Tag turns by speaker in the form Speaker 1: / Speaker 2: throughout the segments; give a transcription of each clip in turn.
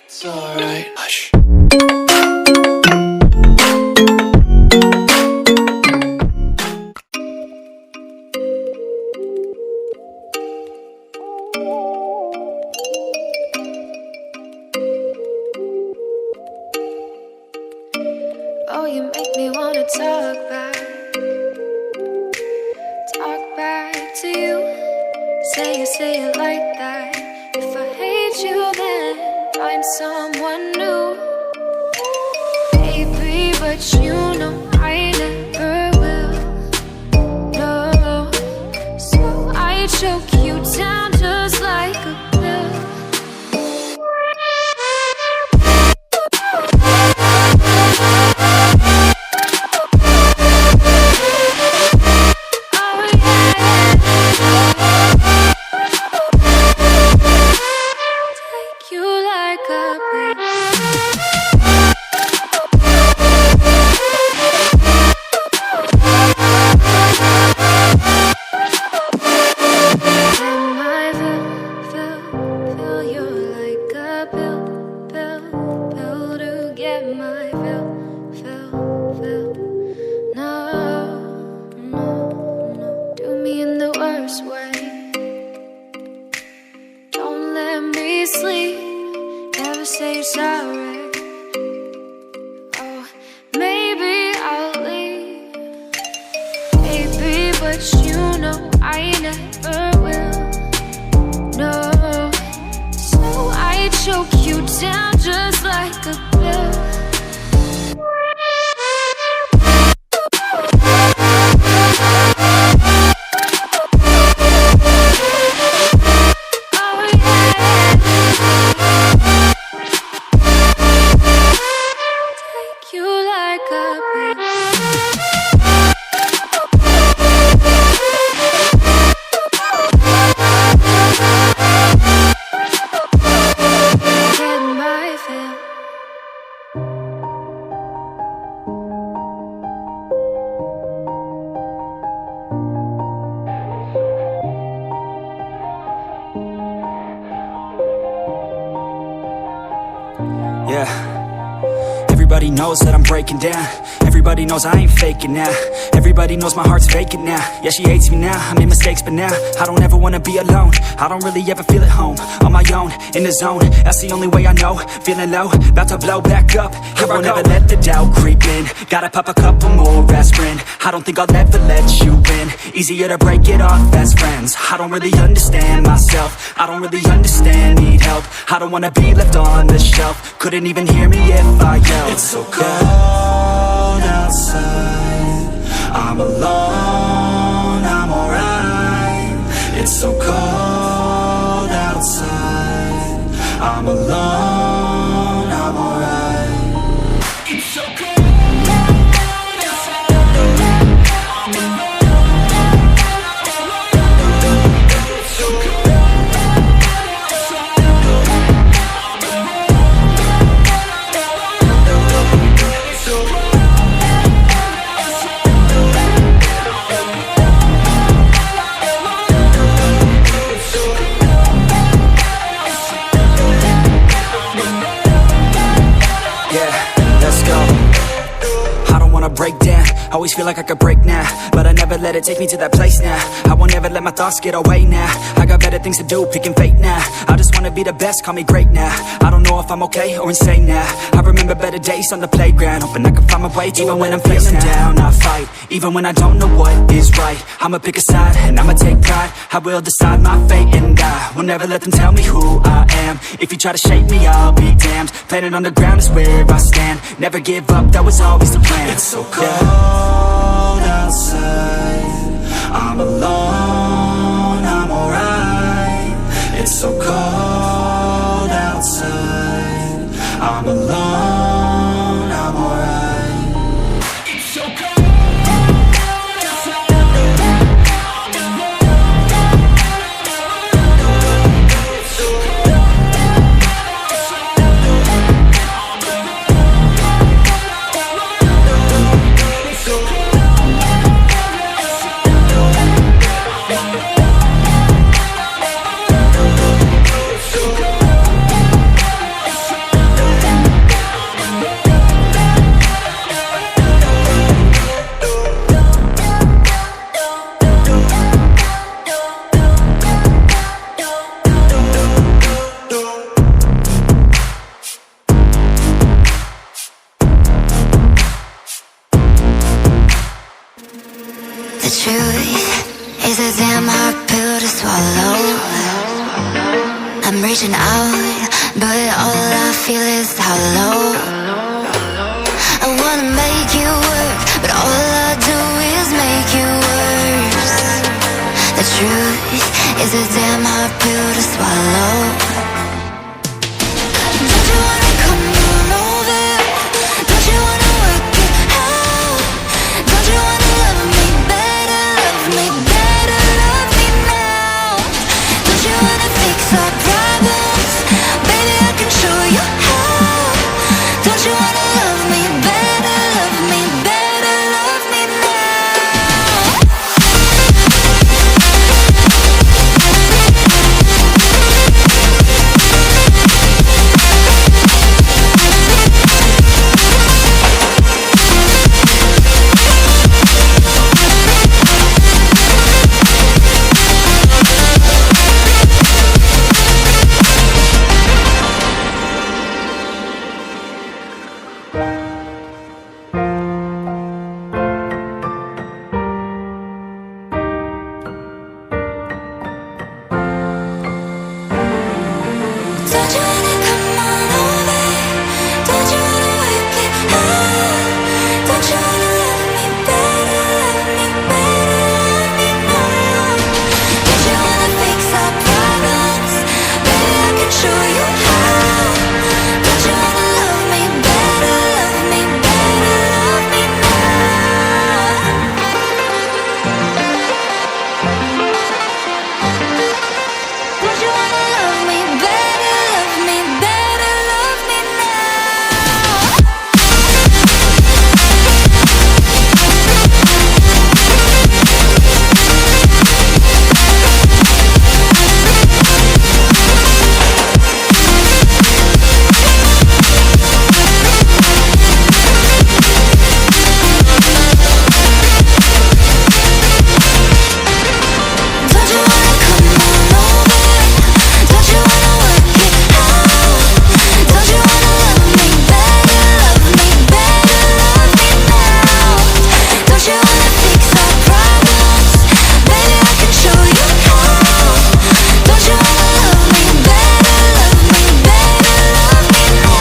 Speaker 1: It's alright. Hush.
Speaker 2: Oh, you make me wanna talk back to you. Say it like that. If I hate you, then find someone new. Baby, but you know I never will. No, so I choke you down just like a pill.
Speaker 3: Everybody knows that I'm breaking down. Everybody knows I ain't faking now. Everybody knows my heart's vacant now. Yeah, she hates me now, I made mistakes but now I don't ever wanna be alone. I don't really ever feel at home. On my own, in the zone, that's the only way I know. Feeling low, about to blow back up. Here I never let the doubt creep in. Gotta pop a couple more aspirin. I don't think I'll ever let you in. Easier to break it off best friends. I don't really understand myself. I don't really understand, need help. I don't wanna be left on the shelf. Couldn't even hear me if I yelled.
Speaker 4: It's so cold outside. I'm alone, I'm alright. It's so cold outside. I'm alone, I'm alright. It's so cold.
Speaker 3: Break down, always feel like I could break now, but I never let it take me to that place now. I won't ever let my thoughts get away now. I got better things to do, picking fate now. I just wanna be the best, call me great now. I don't know if I'm okay or insane now. I remember better days on the playground, hoping I can find my way. Even when I'm feeling down, I fight. Even when I don't know what is right, I'ma pick a side and I'ma take pride. I will decide my fate and I will never let them tell me who I am. If you try to shape me, I'll be damned. Planet on the ground is where I stand. Never give up, that was always the plan.
Speaker 4: It's so cold outside. I'm alone, I'm alright. It's so cold outside. I'm alone, I'm alright. It's so cold.
Speaker 2: reaching out, but all I feel is hollow. I wanna make you work, but all I do is make you worse. The truth is a damn hard pill to swallow. Don't you wanna come on over? Don't you wanna work it out? Don't you wanna love me better, love me better, love me now? Don't you wanna fix our problems? Baby, I can show you how. Don't you wanna love me better, love me better, love me now? Don't you wanna come on over? Don't you wanna work it out? Don't you wanna love me better, love me better, love me now? Don't you wanna fix our problems? Baby, I can show you how. Don't you wanna love me better, love me better, love me now? Don't you wanna love me better, love me better, love me now? Don't you wanna come on over? Don't you wanna work it out? Don't you wanna love me better, love me better, love me now? Don't you wanna fix our problems? Baby, I can show you how. Don't you wanna love me better, love me better, love me now?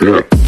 Speaker 1: Yeah.